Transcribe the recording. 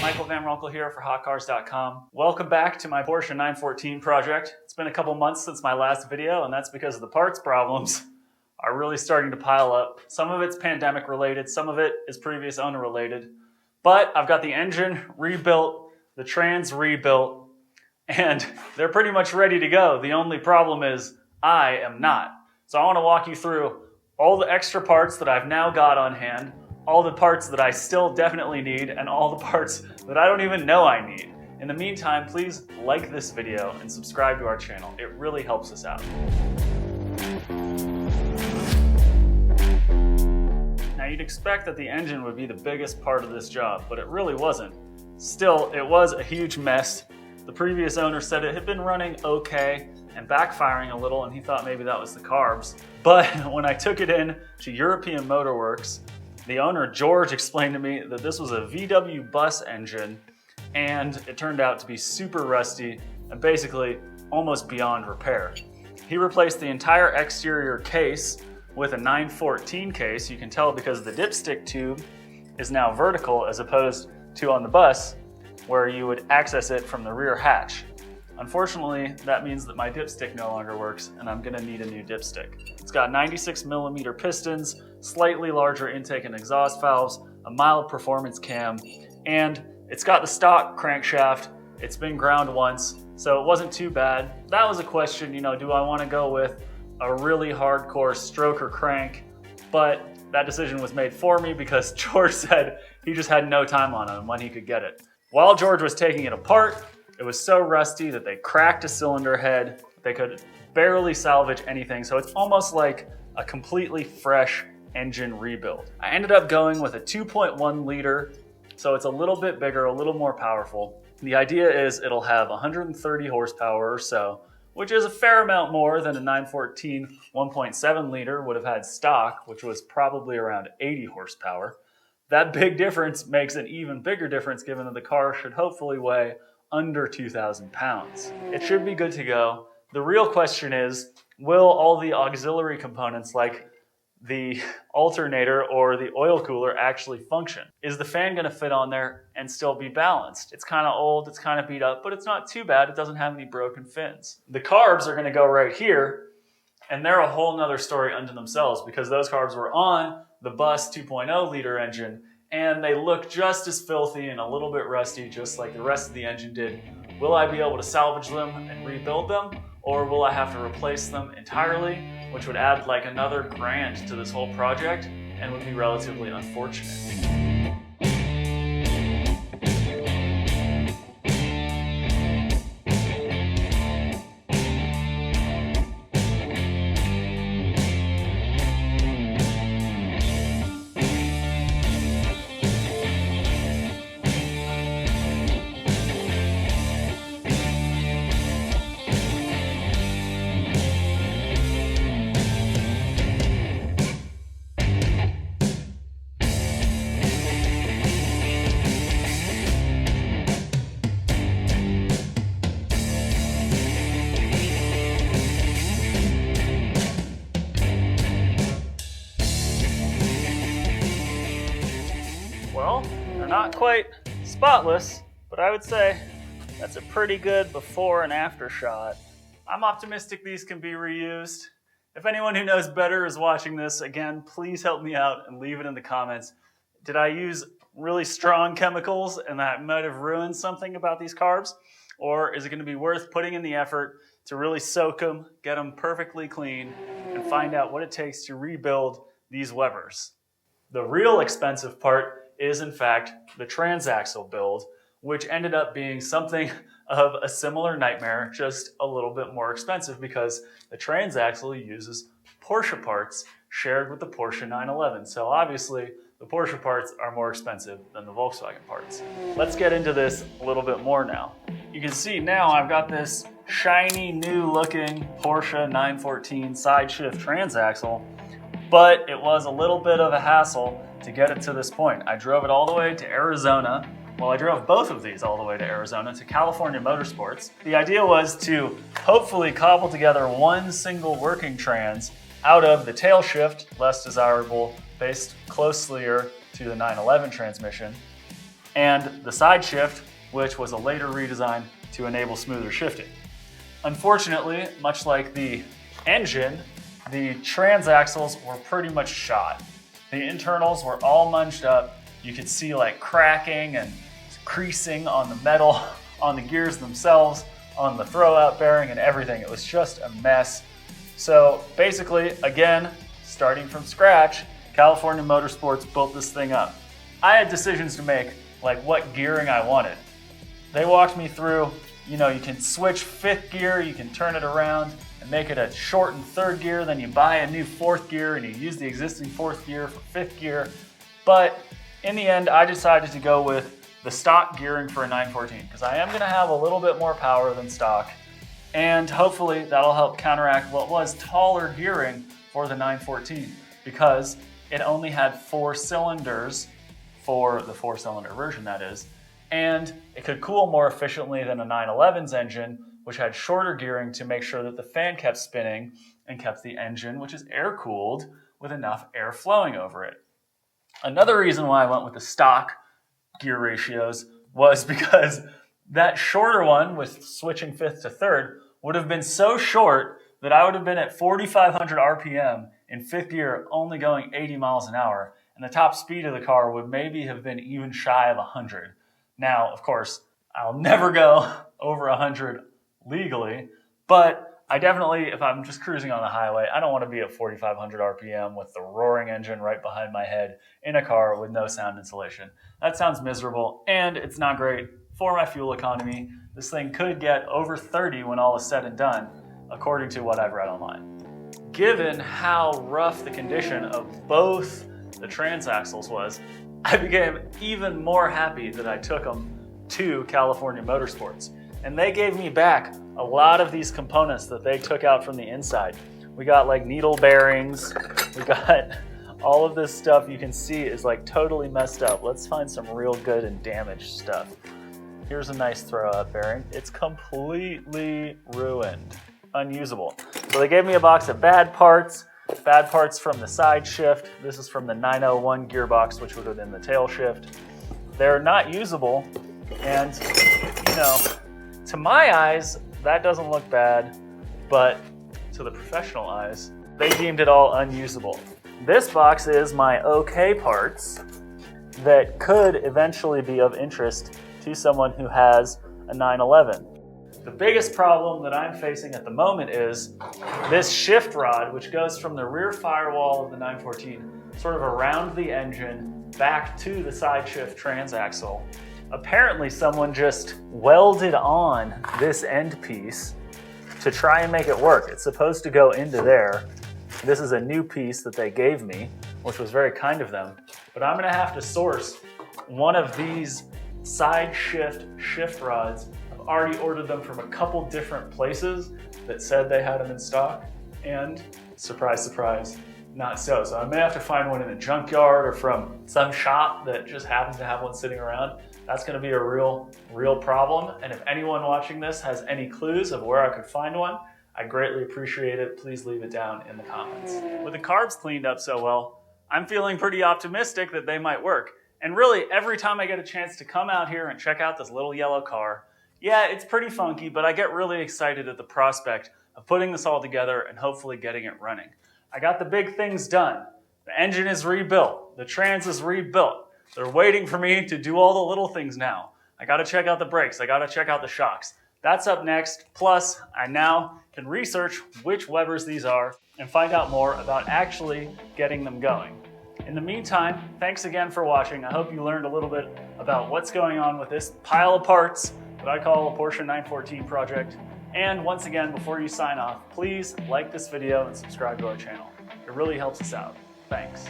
Michael Van Runkle here for HotCars.com. Welcome back to my Porsche 914 project. It's been a couple months since my last video, and that's because the parts problems are really starting to pile up. Some of it's pandemic related, some of it is previous owner related. But I've got the engine rebuilt, the trans rebuilt, and they're pretty much ready to go. The only problem is I am not. So I want to walk you through all the extra parts that I've now got on hand, all the parts that I still definitely need, and all the parts that I don't even know I need. In the meantime, please like this video and subscribe to our channel. It really helps us out. Now you'd expect that the engine would be the biggest part of this job, but it really wasn't. Still, it was a huge mess. The previous owner said it had been running okay and backfiring a little, and he thought maybe that was the carbs. But when I took it in to European Motor Works, the owner, George, explained to me that this was a VW bus engine, and it turned out to be super rusty and basically almost beyond repair. He replaced the entire exterior case with a 914 case. You can tell because the dipstick tube is now vertical as opposed to on the bus where you would access it from the rear hatch. Unfortunately, that means that my dipstick no longer works and I'm gonna need a new dipstick. It's got 96mm pistons, slightly larger intake and exhaust valves, a mild performance cam, and it's got the stock crankshaft. It's been ground once, so it wasn't too bad. That was a question, do I wanna go with a really hardcore stroker crank? But that decision was made for me because George said he just had no time on it and when he could get it. While George was taking it apart, it was so rusty that they cracked a cylinder head. They could barely salvage anything, so it's almost like a completely fresh engine rebuild. I ended up going with a 2.1 liter, so it's a little bit bigger, a little more powerful. The idea is it'll have 130 horsepower or so, which is a fair amount more than a 914 1.7 liter would have had stock, which was probably around 80 horsepower. That big difference makes an even bigger difference given that the car should hopefully weigh under 2,000 pounds. It should be good to go. The real question is, will all the auxiliary components like the alternator or the oil cooler actually function? Is the fan gonna fit on there and still be balanced? It's kind of old, it's kind of beat up, but it's not too bad. It doesn't have any broken fins. The carbs are gonna go right here, and they're a whole nother story unto themselves because those carbs were on the bus 2.0 liter engine, and they look just as filthy and a little bit rusty, just like the rest of the engine did. Will I be able to salvage them and rebuild them? Or will I have to replace them entirely, which would add like another grand to this whole project and would be relatively unfortunate. Well, they're not quite spotless, but I would say that's a pretty good before and after shot. I'm optimistic these can be reused. If anyone who knows better is watching this, again, please help me out and leave it in the comments. Did I use really strong chemicals and that might have ruined something about these carbs? Or is it gonna be worth putting in the effort to really soak them, get them perfectly clean, and find out what it takes to rebuild these Webers? The real expensive part is in fact the Transaxle build, which ended up being something of a similar nightmare, just a little bit more expensive because the Transaxle uses Porsche parts shared with the Porsche 911. So obviously the Porsche parts are more expensive than the Volkswagen parts. Let's get into this a little bit more now. You can see now I've got this shiny new looking Porsche 914 side shift Transaxle, but it was a little bit of a hassle to get it to this point. I drove it all the way to Arizona. Well, I drove both of these all the way to Arizona to California Motorsports. The idea was to hopefully cobble together one single working trans out of the tail shift, less desirable, based closelier to the 911 transmission, and the side shift, which was a later redesign to enable smoother shifting. Unfortunately, much like the engine, the transaxles were pretty much shot. The internals were all munged up. You could see like cracking and creasing on the metal, on the gears themselves, on the throwout bearing and everything. It was just a mess. So basically, again, starting from scratch, California Motorsports built this thing up. I had decisions to make, like what gearing I wanted. They walked me through, you can switch fifth gear, you can turn it around and make it a shortened third gear, then you buy a new fourth gear and you use the existing fourth gear for fifth gear. But in the end, I decided to go with the stock gearing for a 914 because I am going to have a little bit more power than stock, and hopefully that'll help counteract what was taller gearing for the 914 because it only had 4 cylinders for the 4-cylinder version, that is, and it could cool more efficiently than a 911's engine, which had shorter gearing to make sure that the fan kept spinning and kept the engine, which is air cooled, with enough air flowing over it. Another reason why I went with the stock gear ratios was because that shorter one with switching fifth to third would have been so short that I would have been at 4,500 RPM in fifth gear, only going 80 miles an hour, and the top speed of the car would maybe have been even shy of 100. Now, of course, I'll never go over 100 legally, but I definitely, if I'm just cruising on the highway, I don't want to be at 4,500 RPM with the roaring engine right behind my head in a car with no sound insulation. That sounds miserable, and it's not great for my fuel economy. This thing could get over 30 when all is said and done, according to what I've read online. Given how rough the condition of both the transaxles was, I became even more happy that I took them to California Motorsports. And they gave me back a lot of these components that they took out from the inside. We got like needle bearings, we got all of this stuff you can see is like totally messed up. Let's find some real good and damaged stuff. Here's a nice throwout bearing. It's completely ruined, unusable. So they gave me a box of bad parts from the side shift. This is from the 901 gearbox, which would have been the tail shift. They're not usable, and to my eyes, that doesn't look bad, but to the professional eyes, they deemed it all unusable. This box is my okay parts that could eventually be of interest to someone who has a 911. The biggest problem that I'm facing at the moment is this shift rod, which goes from the rear firewall of the 914, sort of around the engine, back to the side shift transaxle. Apparently someone just welded on this end piece to try and make it work. It's supposed to go into there. This is a new piece that they gave me, which was very kind of them. But I'm gonna have to source one of these side shift rods. I've already ordered them from a couple different places that said they had them in stock, and surprise, surprise, not so. So I may have to find one in a junkyard or from some shop that just happens to have one sitting around. That's gonna be a real problem. And if anyone watching this has any clues of where I could find one, I greatly appreciate it. Please leave it down in the comments. With the carbs cleaned up so well, I'm feeling pretty optimistic that they might work. And really, every time I get a chance to come out here and check out this little yellow car, yeah, it's pretty funky, but I get really excited at the prospect of putting this all together and hopefully getting it running. I got the big things done. The engine is rebuilt. The trans is rebuilt. They're waiting for me to do all the little things now. I gotta check out the brakes. I gotta check out the shocks. That's up next. Plus, I now can research which Webers these are and find out more about actually getting them going. In the meantime, thanks again for watching. I hope you learned a little bit about what's going on with this pile of parts that I call a Porsche 914 project. And once again, before you sign off, please like this video and subscribe to our channel. It really helps us out. Thanks.